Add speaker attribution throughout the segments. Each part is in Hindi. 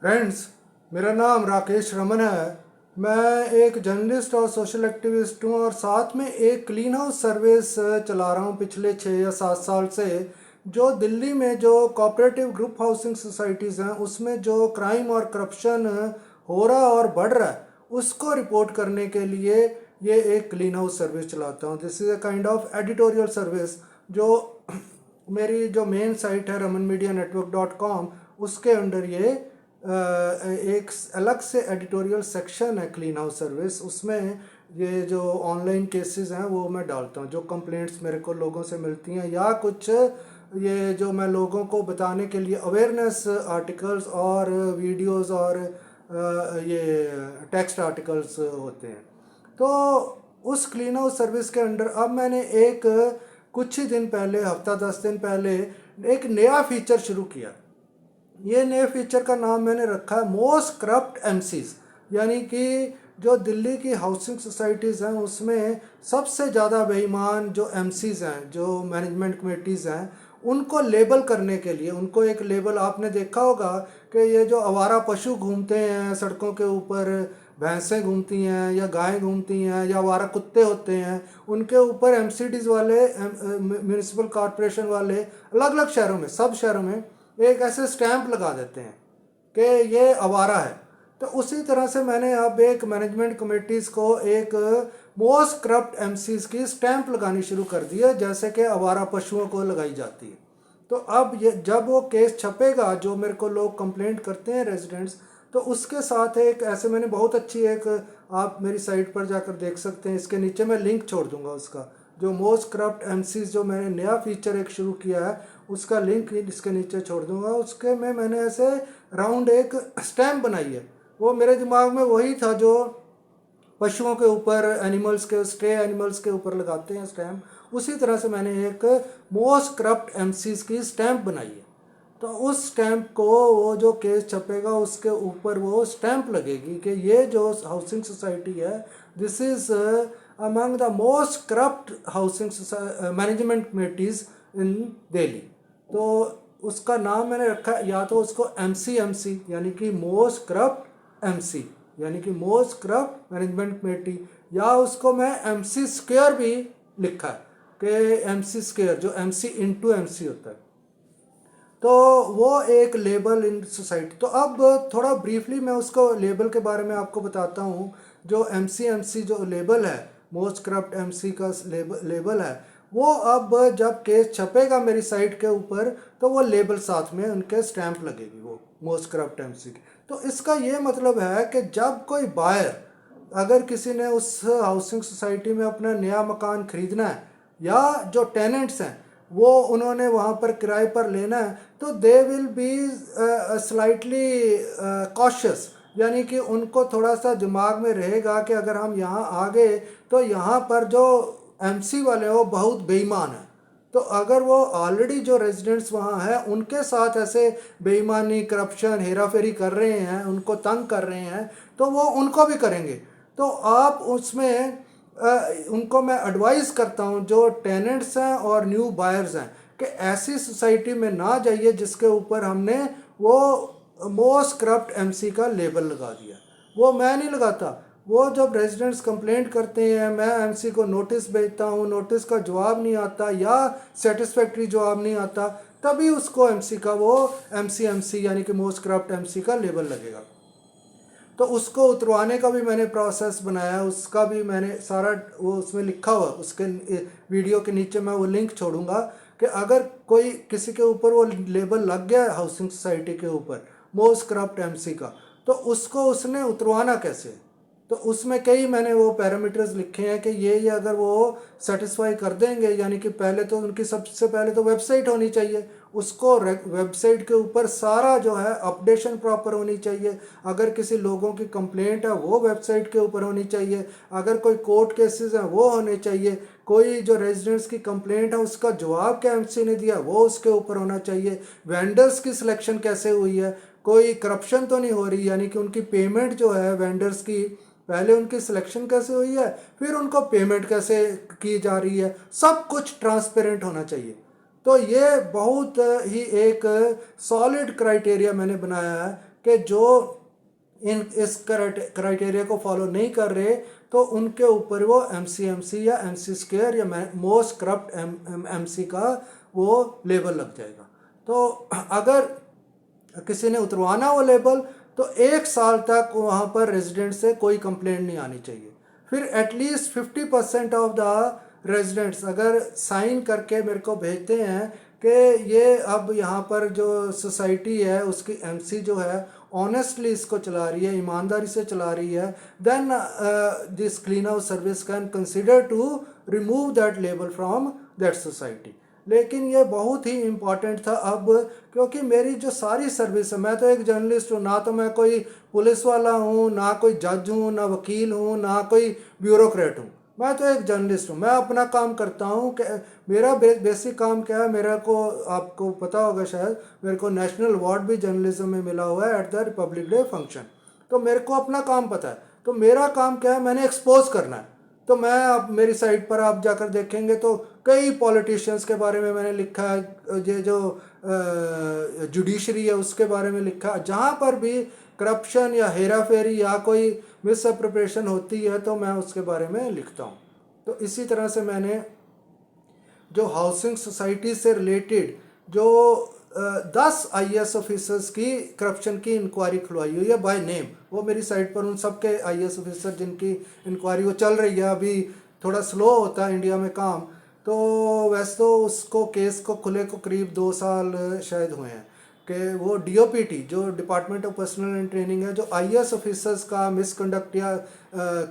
Speaker 1: फ्रेंड्स, मेरा नाम राकेश रमन है। मैं एक जर्नलिस्ट और सोशल एक्टिविस्ट हूँ और साथ में एक क्लीन हाउस सर्विस चला रहा हूँ पिछले 6 या 7 साल से। जो दिल्ली में जो कोऑपरेटिव ग्रुप हाउसिंग सोसाइटीज़ हैं उसमें जो क्राइम और करप्शन हो रहा और बढ़ रहा है उसको रिपोर्ट करने के लिए ये एक क्लीन हाउस सर्विस चलाता हूँ। This is a kind of editorial service जो मेरी जो मेन साइट है ramanmedianetwork.com उसके अंडर ये एक अलग से एडिटोरियल सेक्शन है क्लीन हाउस सर्विस। उसमें ये जो ऑनलाइन केसेस हैं वो मैं डालता हूँ, जो कंप्लेंट्स मेरे को लोगों से मिलती हैं या कुछ ये जो मैं लोगों को बताने के लिए अवेयरनेस आर्टिकल्स और वीडियोस और ये टेक्स्ट आर्टिकल्स होते हैं। तो उस क्लीन हाउस सर्विस के अंडर अब मैंने एक कुछ ही दिन पहले, हफ्ता 10 दिन पहले, एक नया फीचर शुरू किया। ये नए फीचर का नाम मैंने रखा है मोस्ट करप्ट एमसीज, यानी कि जो दिल्ली की हाउसिंग सोसाइटीज़ हैं उसमें सबसे ज़्यादा बेईमान जो एमसीज हैं, जो मैनेजमेंट कमेटीज़ हैं, उनको लेबल करने के लिए उनको एक लेबल आपने देखा होगा कि ये जो आवारा पशु घूमते हैं सड़कों के ऊपर, भैंसें घूमती हैं या गायें घूमती हैं या आवारा कुत्ते होते हैं, उनके ऊपर एमसीडीज़ वाले, म्यूनिसिपल कॉरपोरेशन वाले अलग अलग शहरों में, सब शहरों में एक ऐसे स्टैंप लगा देते हैं कि ये आवारा है। तो उसी तरह से मैंने अब एक मैनेजमेंट कमेटीज़ को एक मोस्ट करप्ट एमसीज की स्टैंप लगानी शुरू कर दी है, जैसे कि आवारा पशुओं को लगाई जाती है। तो अब ये जब वो केस छपेगा, जो मेरे को लोग कंप्लेंट करते हैं रेजिडेंट्स, तो उसके साथ एक ऐसे मैंने बहुत अच्छी एक, आप मेरी साइट पर जाकर देख सकते हैं, इसके नीचे मैं लिंक छोड़ दूंगा उसका, जो मोस्ट करप्ट एमसीज जो मैंने नया फीचर एक शुरू किया है उसका लिंक इसके नीचे छोड़ दूंगा। उसके में मैंने ऐसे राउंड एक स्टैम्प बनाई है। वो मेरे दिमाग में वही था जो पशुओं के ऊपर, एनिमल्स के, स्ट्रे एनिमल्स के ऊपर लगाते हैं स्टैम्प, उसी तरह से मैंने एक मोस्ट करप्ट एमसीज की स्टैंप बनाई है। तो उस स्टैंप को वो जो केस छपेगा उसके ऊपर वो स्टैंप लगेगी कि ये जो हाउसिंग सोसाइटी है, this is among the most corrupt housing management committees in Delhi. तो उसका नाम मैंने रखा है, या तो उसको एमसी यानी कि मोस्ट करप्ट एमसी, यानी कि मोस्ट करप्ट मैनेजमेंट कमेटी, या उसको मैं एमसी स्क्वायर भी लिखा है कि एमसी स्क्वायर, जो एमसी इंटू एमसी होता है। तो वो एक लेबल इन सोसाइटी। तो अब थोड़ा ब्रीफली मैं उसको लेबल के बारे में आपको बताता हूँ। जो एमसी जो लेबल है, मोस्ट करप्ट एमसी का लेबल है, वो अब जब केस छपेगा मेरी साइट के ऊपर तो वो लेबल साथ में उनके स्टैंप लगेगी, वो मोस्ट करप्ट एमसी की। तो इसका ये मतलब है कि जब कोई बायर, अगर किसी ने उस हाउसिंग सोसाइटी में अपना नया मकान खरीदना है या जो टेनेंट्स हैं वो उन्होंने वहाँ पर किराए पर लेना है, तो they will be slightly cautious, यानी कि उनको थोड़ा सा दिमाग में रहेगा कि अगर हम यहाँ आ गए तो यहाँ पर जो एमसी वाले हो बहुत बेईमान है। तो अगर वो ऑलरेडी जो रेजिडेंट्स वहाँ हैं उनके साथ ऐसे बेईमानी, करप्शन, हेरा फेरी कर रहे हैं, उनको तंग कर रहे हैं, तो वो उनको भी करेंगे। तो आप उसमें उनको मैं एडवाइस करता हूँ जो टेनेंट्स हैं और न्यू बायर्स हैं कि ऐसी सोसाइटी में ना जाइए जिसके ऊपर हमने वो मोस्ट करप्ट एमसी का लेबल लगा दिया। वो मैं नहीं लगाता, वो जब रेजिडेंट्स कंप्लेंट करते हैं, मैं एमसी को नोटिस भेजता हूँ, नोटिस का जवाब नहीं आता या सेटिस्फैक्ट्री जवाब नहीं आता, तभी उसको एमसी का वो एमसी यानी कि मोस्ट करप्ट एमसी का लेबल लगेगा। तो उसको उतरवाने का भी मैंने प्रोसेस बनाया, उसका भी मैंने सारा वो उसमें लिखा हुआ, उसके वीडियो के नीचे मैं वो लिंक छोड़ूंगा कि अगर कोई किसी के ऊपर वो लेबल लग गया हाउसिंग सोसाइटी के ऊपर मोस्ट करप्ट एमसी का, तो उसको उसने उतरवाना कैसे। तो उसमें कई मैंने वो पैरामीटर्स लिखे हैं कि ये अगर वो सेटिस्फाई कर देंगे, यानी कि पहले तो उनकी सबसे पहले तो वेबसाइट होनी चाहिए, उसको वेबसाइट के ऊपर सारा जो है अपडेशन प्रॉपर होनी चाहिए। अगर किसी लोगों की कंप्लेंट है वो वेबसाइट के ऊपर होनी चाहिए, अगर कोई कोर्ट केसेस हैं वो होने चाहिए, कोई जो रेजिडेंट्स की कंप्लेंट है उसका जवाब क्या एमसी ने दिया वो उसके ऊपर होना चाहिए, वेंडर्स की सिलेक्शन कैसे हुई है, कोई करप्शन तो नहीं हो रही, यानी कि उनकी पेमेंट जो है वेंडर्स की, पहले उनकी सिलेक्शन कैसे हुई है, फिर उनको पेमेंट कैसे की जा रही है, सब कुछ ट्रांसपेरेंट होना चाहिए। तो ये बहुत ही एक सॉलिड क्राइटेरिया मैंने बनाया है कि जो इस क्राइटेरिया को फॉलो नहीं कर रहे तो उनके ऊपर वो एमसी या एमसी स्क्वायर या मोस्ट करप्ट एमसी का वो लेबल लग जाएगा। तो अगर किसी ने उतरवाना वो लेबल तो 1 साल तक वहाँ पर रेजिडेंट से कोई कंप्लेंट नहीं आनी चाहिए। फिर एटलीस्ट 50% ऑफ द रेजिडेंट्स अगर साइन करके मेरे को भेजते हैं कि ये अब यहाँ पर जो सोसाइटी है उसकी एमसी जो है ऑनेस्टली इसको चला रही है, ईमानदारी से चला रही है, then this clean house service can consider to remove that label from that society. लेकिन ये बहुत ही इम्पॉर्टेंट था अब, क्योंकि मेरी जो सारी सर्विस है, मैं तो एक जर्नलिस्ट हूँ, ना तो मैं कोई पुलिस वाला हूँ, ना कोई जज हूँ, ना वकील हूँ, ना कोई ब्यूरोक्रेट हूँ, मैं तो एक जर्नलिस्ट हूँ। मैं अपना काम करता हूँ कि मेरा बेसिक काम क्या है। मेरे को आपको पता होगा शायद, मेरे को नेशनल अवार्ड भी जर्नलिज्म में मिला हुआ है at the Republic day function. तो मेरे को अपना काम पता है। तो मेरा काम क्या है, मैंने एक्सपोज करना है। तो मैं अब मेरी साइट पर आप जाकर देखेंगे तो कई पॉलिटिशियंस के बारे में मैंने लिखा है, ये जो जुडिशरी है उसके बारे में लिखा है। जहाँ पर भी करप्शन या हेरा फेरी या कोई मिस अप्रोप्रिएशन होती है तो मैं उसके बारे में लिखता हूँ। तो इसी तरह से मैंने जो हाउसिंग सोसाइटी से रिलेटेड जो 10 आईएएस ऑफिसर्स की करप्शन की इंक्वायरी खुलवाई हुई है बाय नेम, वो मेरी साइट पर उन सब के आईएएस ऑफिसर जिनकी इंक्वायरी वो चल रही है। अभी थोड़ा स्लो होता है इंडिया में काम, तो वैसे तो उसको केस को खुले को करीब 2 साल शायद हुए हैं कि वो डीओपीटी जो department of personal and training है, जो आईएएस ऑफिसर्स का मिसकंडक्ट या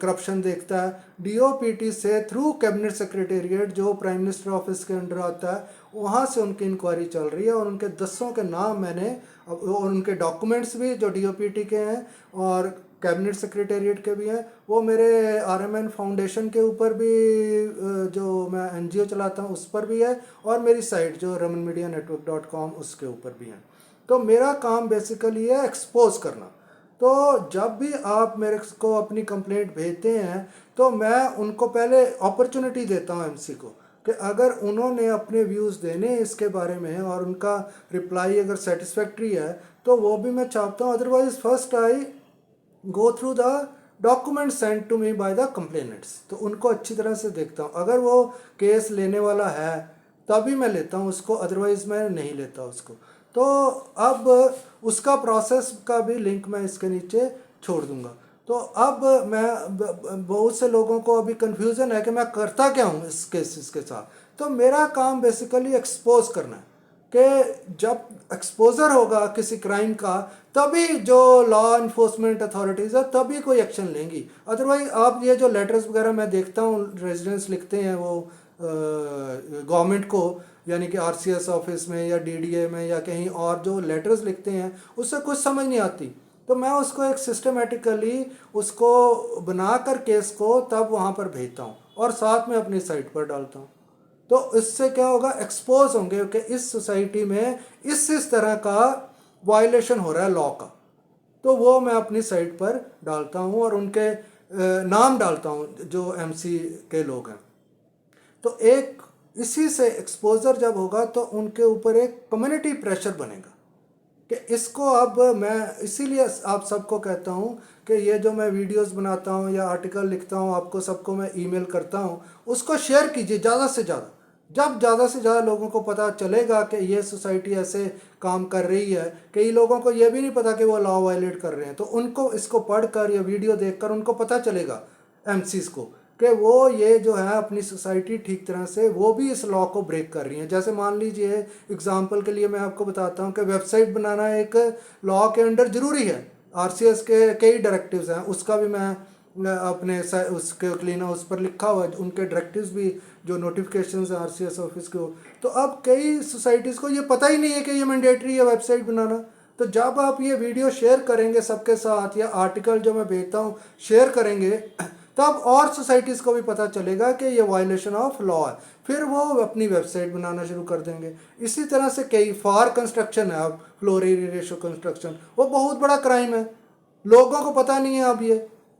Speaker 1: करप्शन देखता है, डीओपीटी से थ्रू कैबिनेट सेक्रेटेरिएट जो प्राइम मिनिस्टर ऑफिस के अंडर आता है, वहाँ से उनकी इंक्वायरी चल रही है। और उनके 10 के नाम मैंने और उनके डॉक्यूमेंट्स भी जो डीओपीटी के हैं और कैबिनेट सेक्रेटेरिएट के भी हैं, वो मेरे आरएमएन फाउंडेशन के ऊपर भी जो मैं एनजीओ चलाता हूँ उस पर भी है, और मेरी साइट जो ramanmedianetwork.com उसके ऊपर भी है। तो मेरा काम बेसिकली है एक्सपोज करना। तो जब भी आप मेरे को अपनी कंप्लेंट भेजते हैं तो मैं उनको पहले अपॉर्चुनिटी देता हूँ एमसी को कि अगर उन्होंने अपने व्यूज़ देने इसके बारे में और उनका रिप्लाई अगर सेटिस्फैक्ट्री है तो वो भी मैं चाहता हूँ। Otherwise first I go through the document send to me by the complainants, तो उनको अच्छी तरह से देखता हूँ। अगर वो केस लेने वाला है तभी मैं लेता हूँ उसको, अदरवाइज़ मैं नहीं लेता उसको। तो अब उसका प्रोसेस का भी लिंक मैं इसके नीचे छोड़ दूंगा। तो अब मैं बहुत से लोगों को अभी कन्फ्यूज़न है कि मैं करता क्या हूँ इस केसेस के साथ। तो मेरा काम बेसिकली एक्सपोज करना है कि जब एक्सपोजर होगा किसी क्राइम का तभी जो लॉ इन्फोर्समेंट अथॉरिटीज़ है तभी कोई एक्शन लेंगी। अदरवाइज आप ये जो लेटर्स वगैरह मैं देखता हूँ रेजिडेंट्स लिखते हैं वो गवर्नमेंट को, यानी कि आरसीएस ऑफिस में या डीडीए में या कहीं और जो लेटर्स लिखते हैं उससे कुछ समझ नहीं आती। तो मैं उसको एक सिस्टमेटिकली उसको बनाकर केस को तब वहाँ पर भेजता हूँ और साथ में अपनी साइट पर डालता हूँ। तो इससे क्या होगा, एक्सपोज होंगे कि इस सोसाइटी में इस तरह का वायलेशन हो रहा है लॉ का, तो वो मैं अपनी साइट पर डालता हूँ और उनके नाम डालता हूँ जो एमसी के लोग हैं। तो एक इसी से एक्सपोजर जब होगा तो उनके ऊपर एक कम्युनिटी प्रेशर बनेगा कि इसको अब मैं इसीलिए आप सबको कहता हूँ कि ये जो मैं वीडियोस बनाता हूँ या आर्टिकल लिखता हूँ आपको सबको मैं ईमेल करता हूँ, उसको शेयर कीजिए ज़्यादा से ज़्यादा। जब ज़्यादा से ज़्यादा लोगों को पता चलेगा कि ये सोसाइटी ऐसे काम कर रही है, कई लोगों को ये भी नहीं पता कि वो लॉ वायलेट कर रहे हैं, तो उनको इसको पढ़कर या वीडियो देखकर उनको पता चलेगा एमसीज़ को कि वो ये जो है अपनी सोसाइटी ठीक तरह से वो भी इस लॉ को ब्रेक कर रही हैं। जैसे मान लीजिए एग्जांपल के लिए मैं आपको बताता हूँ कि वेबसाइट बनाना एक लॉ के अंडर ज़रूरी है। आरसीएस के कई डायरेक्टिव्स हैं, उसका भी मैं अपने उसके क्लीन हाउस पर लिखा हुआ है, उनके डायरेक्टिव्स भी जो नोटिफिकेशंस हैं आरसीएस ऑफिस को। तो अब कई सोसाइटीज़ को ये पता ही नहीं है कि ये मैंडेटरी है वेबसाइट बनाना। तो जब आप ये वीडियो शेयर करेंगे सबके साथ या आर्टिकल जो मैं भेजता हूँ शेयर करेंगे, तब और सोसाइटीज़ को भी पता चलेगा कि ये वायलेशन ऑफ लॉ है, फिर वो अपनी वेबसाइट बनाना शुरू कर देंगे। इसी तरह से कई फार कंस्ट्रक्शन है, अब फ्लोर एरिया रेशो कंस्ट्रक्शन, वो बहुत बड़ा क्राइम है, लोगों को पता नहीं है अब ये।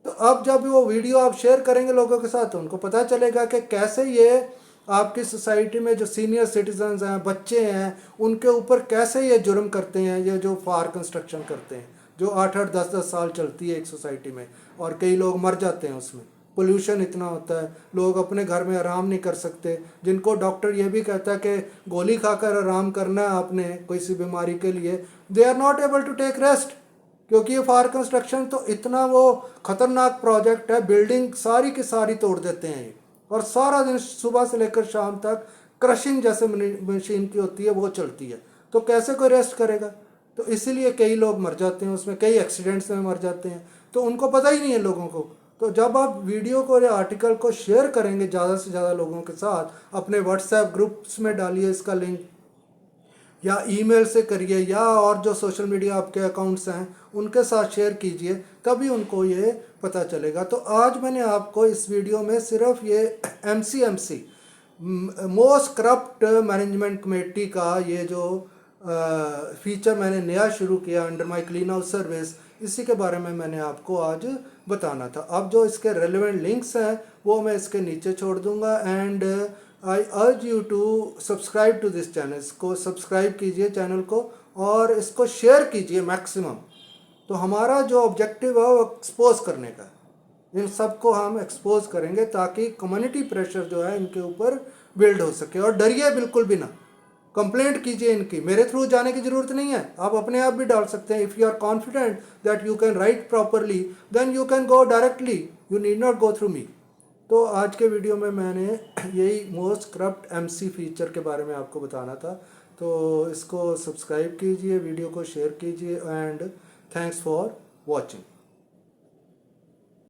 Speaker 1: तो अब जब वो वीडियो आप शेयर करेंगे लोगों के साथ तो उनको पता चलेगा कि कैसे ये आपकी सोसाइटी में जो सीनियर सिटीजन्स हैं, बच्चे हैं, उनके ऊपर कैसे ये जुर्म करते हैं, ये जो फार कंस्ट्रक्शन करते हैं। जो 8-8 10-10 साल चलती है एक सोसाइटी में, और कई लोग मर जाते हैं उसमें। पोल्यूशन इतना होता है, लोग अपने घर में आराम नहीं कर सकते, जिनको डॉक्टर ये भी कहता है कि गोली खाकर आराम करना है आपने किसी बीमारी के लिए, they are not able to take rest, क्योंकि ये फायर कंस्ट्रक्शन तो इतना वो खतरनाक प्रोजेक्ट है, बिल्डिंग सारी की सारी तोड़ देते हैं ये, और सारा दिन सुबह से लेकर शाम तक क्रशिंग जैसे मशीन की होती है वो चलती है, तो कैसे कोई रेस्ट करेगा। तो इसीलिए कई लोग मर जाते हैं उसमें, कई एक्सीडेंट्स में मर जाते हैं, तो उनको पता ही नहीं है लोगों को। तो जब आप वीडियो को या आर्टिकल को शेयर करेंगे ज़्यादा से ज़्यादा लोगों के साथ, अपने व्हाट्सएप ग्रुप्स में डालिए इसका लिंक, या ईमेल से करिए, या और जो सोशल मीडिया आपके अकाउंट्स हैं उनके साथ शेयर कीजिए, तभी उनको ये पता चलेगा। तो आज मैंने आपको इस वीडियो में सिर्फ ये MCMC most corrupt management committee का ये जो फीचर मैंने नया शुरू किया under my clean house service, इसी के बारे में मैंने आपको आज बताना था। अब जो इसके रेलेवेंट लिंक्स हैं वो मैं इसके नीचे छोड़ दूंगा, and I urge you to subscribe to this channel. इसको सब्सक्राइब कीजिए चैनल को, और इसको शेयर कीजिए मैक्सिमम। तो हमारा जो ऑब्जेक्टिव है वो एक्सपोज करने का, इन सबको हम एक्सपोज करेंगे ताकि कम्युनिटी प्रेशर जो है इनके ऊपर बिल्ड हो सके। और डरिए बिल्कुल भी ना, कंप्लेंट कीजिए इनकी, मेरे थ्रू जाने की ज़रूरत नहीं है, आप अपने आप भी डाल सकते हैं। If you are confident that you can write properly then you can go directly, you need not go through me. तो आज के वीडियो में मैंने यही मोस्ट करप्ट MC फीचर के बारे में आपको बताना था। तो इसको सब्सक्राइब कीजिए, वीडियो को शेयर कीजिए, एंड थैंक्स फॉर वॉचिंग।